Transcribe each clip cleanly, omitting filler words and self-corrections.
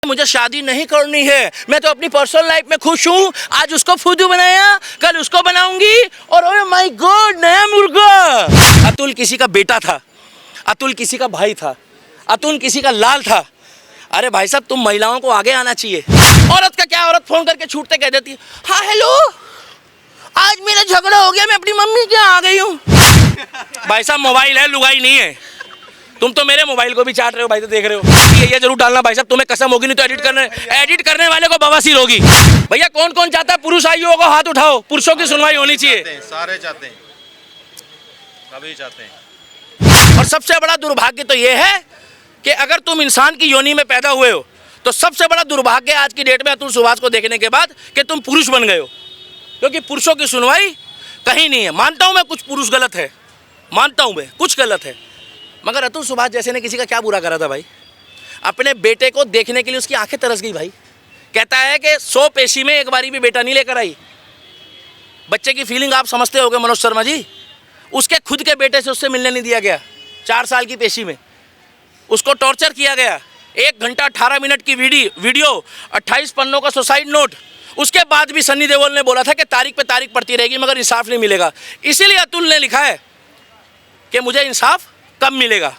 मुझे शादी नहीं करनी है, मैं तो अपनी पर्सनल लाइफ में खुश हूँ। आज उसको फुदू बनाया, कल उसको बनाऊंगी, और ओह माय गॉड नया मुर्गा। अतुल किसी का बेटा था, अतुल किसी का भाई था, अतुल किसी का लाल था। अरे भाई साहब, तुम महिलाओं को आगे आना चाहिए। औरत का क्या, औरत फोन करके छूटते कह देती है, हाँ हेलो आज मेरा झगड़ा हो गया, मैं अपनी मम्मी के यहाँ आ गई हूँ। भाई साहब मोबाइल है, लुगाई नहीं है। तुम तो मेरे मोबाइल को भी चाट रहे हो भाई, तो देख रहे हो। ये जरूर डालना भाई साहब, तुम्हें कसम होगी नहीं तो एडिट करने वाले को बवासीर होगी। भैया कौन कौन चाहता है पुरुष आयुओं को हाथ उठाओ, पुरुषों की सुनवाई होनी चाहिए। सारे चाहते हैं, सभी चाहते हैं। और सबसे बड़ा दुर्भाग्य तो ये है कि अगर तुम इंसान की योनि में पैदा हुए हो तो सबसे बड़ा दुर्भाग्य आज की डेट में अतुल सुभाष को देखने के बाद कि तुम पुरुष बन गए हो, क्योंकि पुरुषों की सुनवाई कहीं नहीं है। मानता हूं मैं कुछ पुरुष गलत है, मानता हूं मैं कुछ गलत है, मगर अतुल सुभाष जैसे ने किसी का क्या बुरा करा था भाई। अपने बेटे को देखने के लिए उसकी आंखें तरस गई भाई। कहता है कि 100 पेशी में एक बारी भी बेटा नहीं लेकर आई। बच्चे की फीलिंग आप समझते होगे मनोज शर्मा जी। उसके खुद के बेटे से उससे मिलने नहीं दिया गया। 4 साल की पेशी में उसको टॉर्चर किया गया। 1 घंटा 18 मिनट की वीडियो, 28 पन्नों का सुसाइड नोट। उसके बाद भी सन्नी देओल ने बोला था कि तारीख पे तारीख पड़ती रहेगी मगर इंसाफ नहीं मिलेगा। इसीलिए अतुल ने लिखा है कि मुझे इंसाफ कब मिलेगा।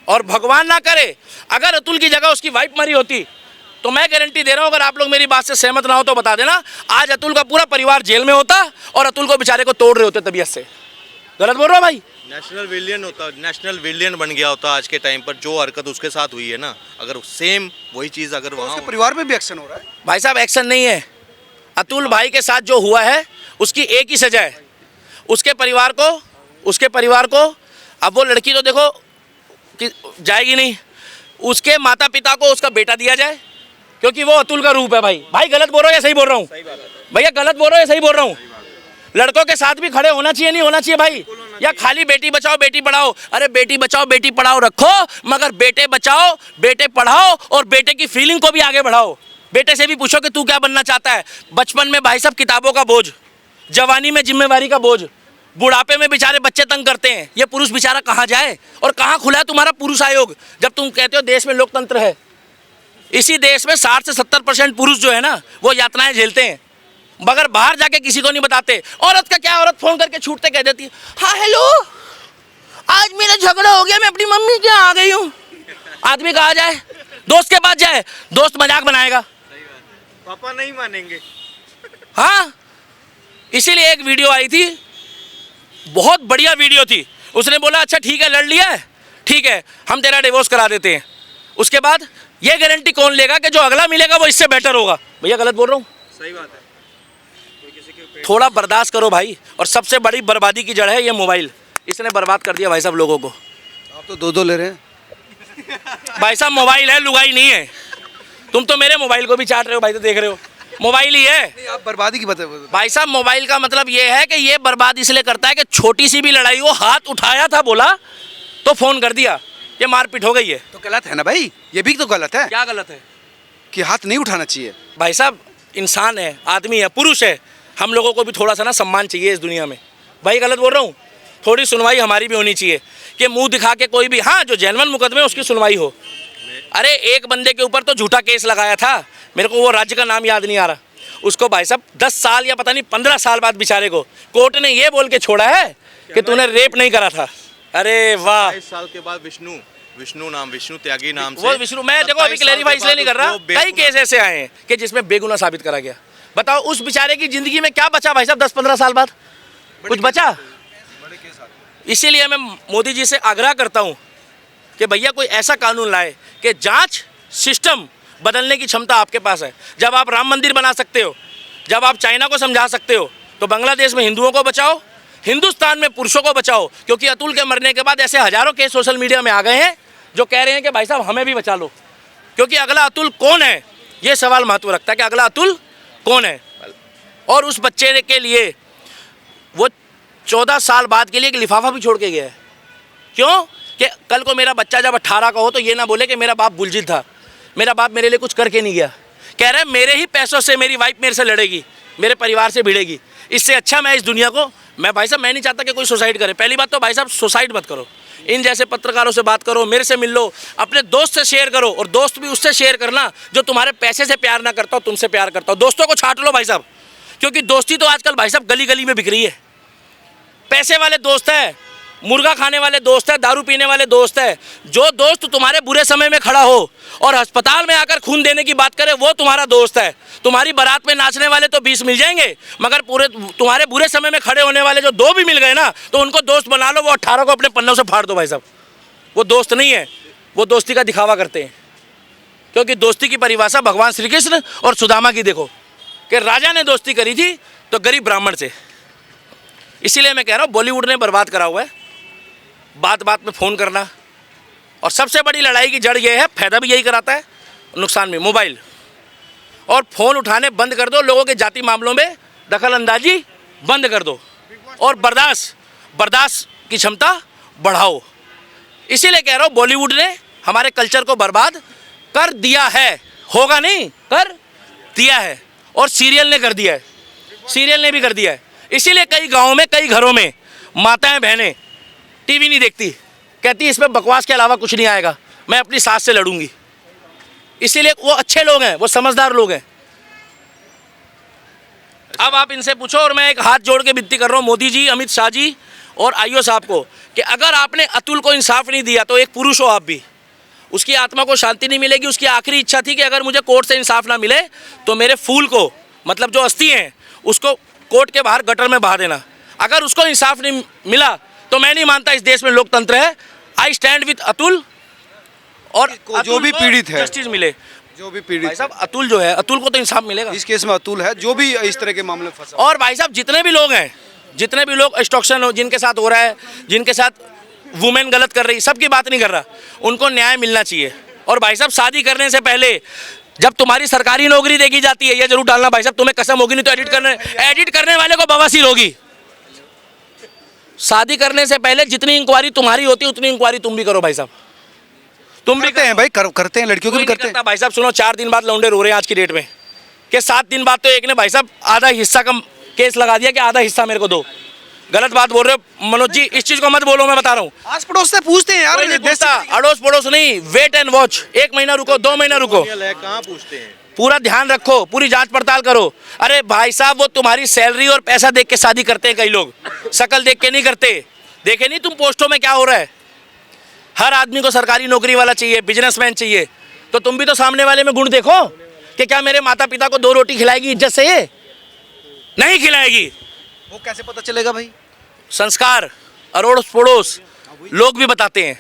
और भगवान ना करे अगर अतुल की जगह उसकी वाइफ मरी होती तो मैं गारंटी दे रहा हूं, अगर आप लोग मेरी बात से सहमत ना हो तो बता देना, आज अतुल का पूरा परिवार जेल में होता और अतुल को बेचारे को तोड़ रहे होते तबीयत से। गलत बोल रहा हूं भाई? नेशनल विलियन होता, नेशनल विलियन बन गया होता आज के टाइम पर। जो हरकत उसके साथ हुई है ना, अगर सेम वही चीज़ अगर वहाँ उसके परिवार में भी एक्शन हो रहा है। भाई साहब एक्शन नहीं है, अतुल भाई के साथ जो हुआ है उसकी एक ही सजा है। उसके परिवार को अब वो लड़की तो देखो कि जाएगी नहीं, उसके माता पिता को उसका बेटा दिया जाए, क्योंकि वो अतुल का रूप है भाई। भाई गलत बोल रहा हूँ या सही बोल रहा हूँ? भैया गलत बोल रहा हूँ या सही बोल रहा हूँ? लड़कों के साथ भी खड़े होना चाहिए, नहीं होना चाहिए भाई? या खाली बेटी बचाओ बेटी पढ़ाओ? अरे बेटी बचाओ बेटी पढ़ाओ रखो, मगर बेटे बचाओ बेटे पढ़ाओ और बेटे की फीलिंग को भी आगे बढ़ाओ। बेटे से भी पूछो कि तू क्या बनना चाहता है। बचपन में भाई साहब किताबों का बोझ, जवानी में जिम्मेवारी का बोझ, बुढ़ापे में बेचारे बच्चे तंग करते हैं। ये पुरुष बेचारा कहाँ जाए? और कहाँ खुला है तुम्हारा पुरुष आयोग जब तुम कहते हो देश में लोकतंत्र है? इसी देश में 60 से 70% पुरुष जो है ना वो यातनाएं झेलते हैं, मगर बाहर जाके किसी को नहीं बताते। औरत का क्या, औरत फोन करके छूटते कह देती है, हाँ हेलो आज मेरा झगड़ा हो गया, मैं अपनी मम्मी के यहाँ आ गई हूँ। आदमी कहाँ जाए? दोस्त के पास जाए, दोस्त मजाक बनाएगा, पापा नहीं मानेंगे। हाँ इसीलिए एक वीडियो आई थी, बहुत बढ़िया वीडियो थी। उसने बोला अच्छा ठीक है लड़ लिया है, ठीक है हम तेरा डिवोर्स करा देते हैं। उसके बाद ये गारंटी कौन लेगा कि जो अगला मिलेगा वो इससे बेटर होगा? भैया गलत बोल रहा हूँ? सही बात है। थोड़ा बर्दाश्त करो भाई। और सबसे बड़ी बर्बादी की जड़ है ये मोबाइल। इसने बर्बाद कर दिया भाई साहब लोगों को। आप तो 2-2 ले रहे हैं भाई साहब मोबाइल है, लुगाई नहीं है। तुम तो मेरे मोबाइल को भी चाट रहे हो भाई, तो देख रहे हो। मोबाइल ही है। नहीं, आप बर्बादी की बताइए भाई साहब मोबाइल का मतलब ये है कि ये बर्बाद इसलिए करता है कि छोटी सी भी लड़ाई हो, हाथ उठाया था बोला तो फोन कर दिया, ये मारपीट हो गई है। तो गलत है ना भाई, ये भी तो गलत है क्या गलत है? कि हाथ नहीं उठाना चाहिए। भाई साहब इंसान है, आदमी है, पुरुष है, हम लोगों को भी थोड़ा सा ना सम्मान चाहिए इस दुनिया में। भाई गलत बोल रहा हूँ? थोड़ी सुनवाई हमारी भी होनी चाहिए कि मुंह दिखा के कोई भी, हाँ जो जेन्युइन मुकदमे उसकी सुनवाई हो। अरे एक बंदे के ऊपर तो झूठा केस लगाया था, मेरे को वो राज्य का नाम याद नहीं आ रहा, उसको भाई साहब 10 साल या पता नहीं 15 साल बाद बेचारे को कोर्ट ने ये बोल के छोड़ा है कि तूने रेप नहीं करा था। अरे वाह। 22 साल के बाद विष्णु त्यागी नाम से वो विष्णु, मैं देखो अभी क्लैरिफाई इसलिए नहीं कर रहा, कई केस ऐसे आए हैं कि जिसमें बेगुनाह साबित करा गया। बताओ उस बेचारे की जिंदगी में क्या बचा भाई साहब? 10-15 साल बाद कुछ बचा? इसीलिए मैं मोदी जी से आग्रह करता हूं कि भैया कोई ऐसा कानून लाए कि जांच सिस्टम बदलने की क्षमता आपके पास है। जब आप राम मंदिर बना सकते हो, जब आप चाइना को समझा सकते हो, तो बांग्लादेश में हिंदुओं को बचाओ, हिंदुस्तान में पुरुषों को बचाओ। क्योंकि अतुल के मरने के बाद ऐसे हजारों केस सोशल मीडिया में आ गए हैं जो कह रहे हैं कि भाई साहब हमें भी बचा लो। क्योंकि अगला अतुल कौन है ये सवाल महत्व रखता है कि अगला अतुल कौन है। और उस बच्चे के लिए वो 14 साल बाद के लिए एक लिफाफा भी छोड़ के गया है। क्यों? कि कल को मेरा बच्चा जब 18 का हो तो ये ना बोले कि मेरा बाप बुलजिल था, मेरा बाप मेरे लिए कुछ करके नहीं गया। कह रहे हैं मेरे ही पैसों से मेरी वाइफ मेरे से लड़ेगी, मेरे परिवार से भिड़ेगी, इससे अच्छा मैं इस दुनिया को, मैं भाई साहब मैं नहीं चाहता कि कोई सुसाइड करे। पहली बात तो भाई साहब सुसाइड मत करो, इन जैसे पत्रकारों से बात करो, मेरे से मिल लो, अपने दोस्त से शेयर करो, और दोस्त भी उससे शेयर करना जो तुम्हारे पैसे से प्यार ना करता हो, तुमसे प्यार करता हो। दोस्तों को छांट लो भाई साहब, क्योंकि दोस्ती तो आजकल भाई साहब गली गली में बिक रही है। पैसे वाले दोस्त है, मुर्गा खाने वाले दोस्त है, दारू पीने वाले दोस्त है। जो दोस्त तुम्हारे बुरे समय में खड़ा हो और अस्पताल में आकर खून देने की बात करे, वो तुम्हारा दोस्त है। तुम्हारी बारात में नाचने वाले तो 20 मिल जाएंगे, मगर पूरे तुम्हारे बुरे समय में खड़े होने वाले जो 2 भी मिल गए ना, तो उनको दोस्त बना लो, वो 18 को अपने पन्नों से फाड़ दो भाई साहब। वो दोस्त नहीं है, वो दोस्ती का दिखावा करते हैं। क्योंकि दोस्ती की परिभाषा भगवान श्री कृष्ण और सुदामा की देखो, कि राजा ने दोस्ती करी थी तो गरीब ब्राह्मण से। इसीलिए मैं कह रहा हूँ बॉलीवुड ने बर्बाद करा हुआ है, बात बात में फ़ोन करना। और सबसे बड़ी लड़ाई की जड़ ये है, फायदा भी यही कराता है, नुकसान भी, मोबाइल। और फ़ोन उठाने बंद कर दो, लोगों के जाति मामलों में दखल अंदाजी बंद कर दो, और बर्दाश्त की क्षमता बढ़ाओ। इसीलिए कह रहा हूँ बॉलीवुड ने हमारे कल्चर को बर्बाद कर दिया है, होगा नहीं, कर दिया है। और सीरियल ने कर दिया है, सीरियल ने भी कर दिया है। इसीलिए कई गाँवों में, कई घरों में माताएं बहनें टीवी नहीं देखती, कहती इसमें बकवास के अलावा कुछ नहीं आएगा, मैं अपनी सास से लड़ूंगी। इसीलिए वो अच्छे लोग हैं, वो समझदार लोग हैं। अब आप इनसे पूछो, और मैं एक हाथ जोड़ के विनती कर रहा हूँ मोदी जी, अमित शाह जी और आईओ साहब को, कि अगर आपने अतुल को इंसाफ नहीं दिया तो एक पुरुष हो आप भी, उसकी आत्मा को शांति नहीं मिलेगी। उसकी आखिरी इच्छा थी कि अगर मुझे कोर्ट से इंसाफ ना मिले तो मेरे फूल को, मतलब जो अस्थि हैं, उसको कोर्ट के बाहर गटर में बहा देना। अगर उसको इंसाफ नहीं मिला तो मैं नहीं मानता इस देश में लोकतंत्र है। आई स्टैंड विद अतुल, और जो भी पीड़ित है, जस्टिस मिले, जो भी पीड़ित भाई साहब अतुल जो है, अतुल को तो इंसाफ मिलेगा। इस केस में अतुल है, जो भी इस तरह के मामले में फंसा। और भाई साहब जितने भी लोग हैं, जितने भी लोग एक्सटॉर्शन हो, जिनके साथ हो रहा है, जिनके साथ वुमेन गलत कर रही, सबकी बात नहीं कर रहा, उनको न्याय मिलना चाहिए। और भाई साहब शादी करने से पहले जब तुम्हारी सरकारी नौकरी देखी जाती है, ये जरूर डालना भाई साहब, तुम्हें कसम होगी, नहीं तो एडिट करने वाले को बवासीर होगी। शादी करने से पहले जितनी इंक्वायरी तुम्हारी होती है उतनी इंक्वायरी तुम भी करो भाई साहब, तुम भी करते हैं भाई, करते हैं, लड़कियों को भी करते हैं भाई साहब। सुनो, 4 दिन बाद लौंडे रो रहे हैं आज की डेट में, कि 7 दिन बाद तो एक ने भाई साहब आधा हिस्सा का केस लगा दिया कि आधा हिस्सा मेरे को दो। गलत बात बोल रहे हो मनोज जी, इस चीज को मत बोलो, मैं बता रहा हूँ। आस पड़ोस से पूछते हैं यार, अड़ोस पड़ोस नहीं, वेट एंड वॉच, 1 महीना रुको, 2 महीना रुको, कहाँ पूछते हैं, पूरा ध्यान रखो, पूरी जांच पड़ताल करो। अरे भाई साहब, वो तुम्हारी सैलरी और पैसा देख के शादी करते हैं कई लोग, शक्ल देख के नहीं करते। देखे नहीं तुम पोस्टों में क्या हो रहा है? हर आदमी को सरकारी नौकरी वाला चाहिए, बिजनेसमैन चाहिए, तो तुम भी तो सामने वाले में गुण देखो कि क्या मेरे माता पिता को 2 रोटी खिलाएगी इज्जत से? नहीं खिलाएगी। वो कैसे पता चलेगा भाई? संस्कार अड़ोस पड़ोस लोग भी बताते हैं,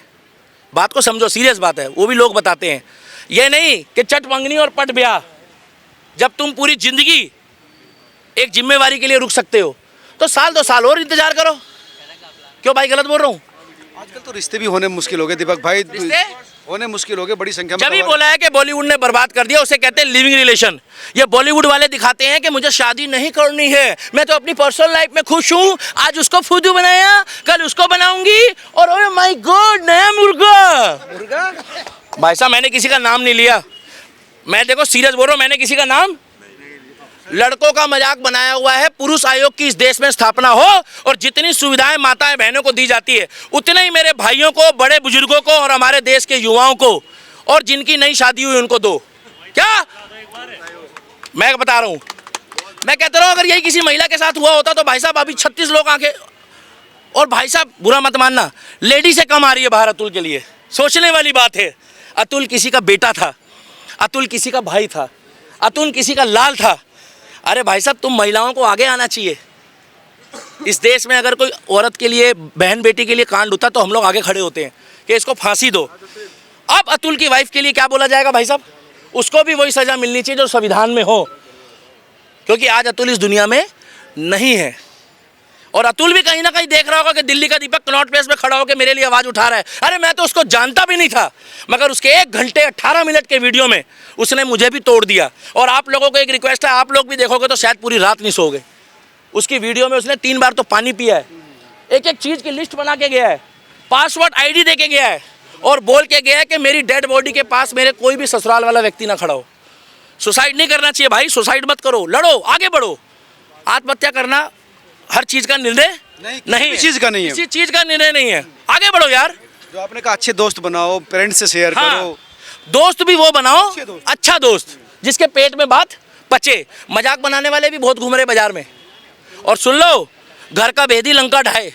बात को समझो, सीरियस बात है, वो भी लोग बताते हैं। ये नहीं कि चट मंगनी और पट ब्याह। जब तुम पूरी जिंदगी एक जिम्मेवारी के लिए रुक सकते हो तो साल 2 साल और इंतजार करो। क्यों भाई, गलत बोल रहा हूँ? आजकल तो रिश्ते भी होने मुश्किल हो गए दीपक भाई, रिश्ते होने मुश्किल हो गए, बड़ी संख्या में। जब ही बोला है कि बॉलीवुड ने बर्बाद कर दिया, उसे कहते हैं लिविंग रिलेशन। ये बॉलीवुड वाले दिखाते हैं कि मुझे शादी नहीं करनी है, मैं तो अपनी पर्सनल लाइफ में खुश हूँ, आज उसको फुदू बनाया, कल उसको बनाऊंगी, और ओह माय गॉड नया मुर्गा। भाई साहब मैंने किसी का नाम नहीं लिया, मैं देखो सीरियस बोल रहा हूँ, मैंने किसी का नाम, लड़कों का मजाक बनाया हुआ है। पुरुष आयोग की इस देश में स्थापना हो और जितनी सुविधाएं माताएं बहनों को दी जाती है, उतने ही मेरे भाइयों को, बड़े बुजुर्गों को और हमारे देश के युवाओं को, और जिनकी नई शादी हुई उनको दो। क्या मैं बता रहा हूँ, मैं कहता रहा हूँ, अगर यही किसी महिला के साथ हुआ होता तो भाई साहब अभी 36 लोग आंखें। और भाई साहब बुरा मत मानना, लेडी से कम आ रही है बाहर अतुल के लिए, सोचने वाली बात है। अतुल किसी का बेटा था, अतुल किसी का भाई था, अतुल किसी का लाल था। अरे भाई साहब, तुम महिलाओं को आगे आना चाहिए। इस देश में अगर कोई औरत के लिए, बहन बेटी के लिए कांड होता तो हम लोग आगे खड़े होते हैं कि इसको फांसी दो। अब अतुल की वाइफ के लिए क्या बोला जाएगा भाई साहब? उसको भी वही सजा मिलनी चाहिए जो संविधान में हो, क्योंकि आज अतुल इस दुनिया में नहीं है। और अतुल भी कहीं ना कहीं देख रहा होगा कि दिल्ली का दीपक कनॉट प्लेस में खड़ा होकर मेरे लिए आवाज़ उठा रहा है। अरे मैं तो उसको जानता भी नहीं था, मगर उसके 1 घंटे 18 मिनट के वीडियो में उसने मुझे भी तोड़ दिया। और आप लोगों को एक रिक्वेस्ट है, आप लोग भी देखोगे तो शायद पूरी रात नहीं सोओगे। उसकी वीडियो में उसने 3 बार तो पानी पिया है, एक एक चीज़ की लिस्ट बना के गया है, पासवर्ड ID दे के गया है, और बोल के गया है कि मेरी डेड बॉडी के पास मेरे कोई भी ससुराल वाला व्यक्ति ना खड़ा हो। सुसाइड नहीं करना चाहिए भाई, सुसाइड मत करो, लड़ो, आगे बढ़ो। आत्महत्या करना हर चीज़ का निर्णय नहीं, किसी चीज का नहीं है, किसी चीज़ का निर्णय नहीं है। आगे बढ़ो यार, जो आपने कहा अच्छे दोस्त बनाओ, पेरेंट्स से शेयर हाँ, करो। दोस्त भी वो बनाओ, अच्छे दोस्त। अच्छा दोस्त जिसके पेट में बात पचे। मजाक बनाने वाले भी बहुत घूम रहे बाजार में। और सुन लो, घर का भेदी लंका ढाए।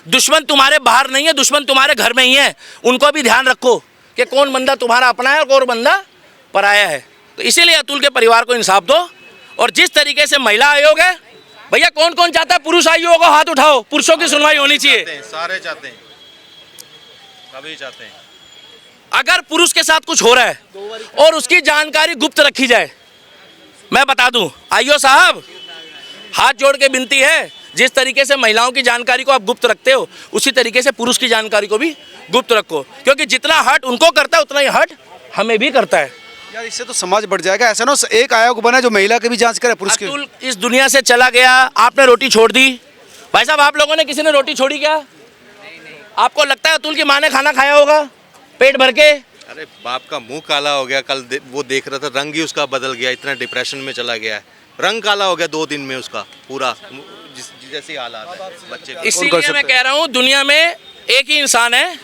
दुश्मन तुम्हारे बाहर नहीं है, दुश्मन तुम्हारे घर में ही है। उनको भी ध्यान रखो कि कौन बंदा तुम्हारा अपना है और कौन बंदा पराया है। तो इसीलिए अतुल के परिवार को इंसाफ दो। और जिस तरीके से महिला आयोग है, भैया कौन कौन चाहता है पुरुष आयोग को हाथ उठाओ, पुरुषों की सुनवाई होनी चाहिए। सारे चाहते हैं, सभी चाहते हैं। अगर पुरुष के साथ कुछ हो रहा है और उसकी जानकारी गुप्त रखी जाए, मैं बता दूं आईओ साहब, हाथ जोड़ के विनती है, जिस तरीके से महिलाओं की जानकारी को आप गुप्त रखते हो, उसी तरीके से पुरुष की जानकारी को भी गुप्त रखो। क्योंकि जितना हर्ट उनको करता है उतना ही हर्ट हमें भी करता है। यार इससे तो समाज बढ़ जाएगा। ऐसा ना एक आयोग बना जो महिला की भी जांच करे, पुरुष की। अतुल इस दुनिया से चला गया, आपने रोटी छोड़ दी। भाई साहब, आप लोगों ने किसी ने रोटी छोड़ी क्या? आपको लगता है अतुल की माँ ने खाना खाया होगा पेट भर के? अरे बाप का मुंह काला हो गया, कल वो देख रहा था, रंग ही उसका बदल गया, इतना डिप्रेशन में चला गया है, रंग काला हो गया 2 दिन में उसका पूरा, जैसी हालात है बच्चे का। इसीलिए मैं कह रहा हूँ, दुनिया में एक ही इंसान है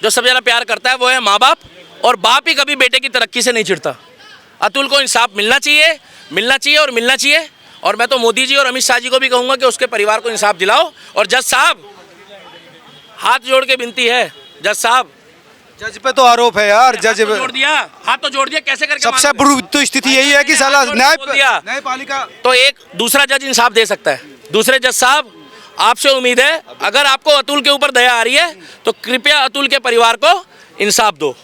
जो सबसे ज़्यादा प्यार करता है, वो है माँ बाप। और बाप ही कभी बेटे की तरक्की से नहीं चिढ़ता। अतुल को इंसाफ मिलना चाहिए, मिलना चाहिए और मिलना चाहिए। और मैं तो मोदी जी और अमित शाह जी को भी कहूँगा कि उसके परिवार को इंसाफ दिलाओ। और जज साहब, हाथ जोड़ के विनती है, जज साहब, जज पे तो आरोप है यार। जज जोड़ दिया, हाथ तो जोड़ दिया, कैसे करके सबसे मांगोगे? बुरी तो स्थिति यही है कि साला बोल दिया। न्यायपालिका। तो एक दूसरा जज इंसाफ दे सकता है। दूसरे जज साहब, आपसे उम्मीद है, अगर आपको अतुल के ऊपर दया आ रही है तो कृपया अतुल के परिवार को इंसाफ दो।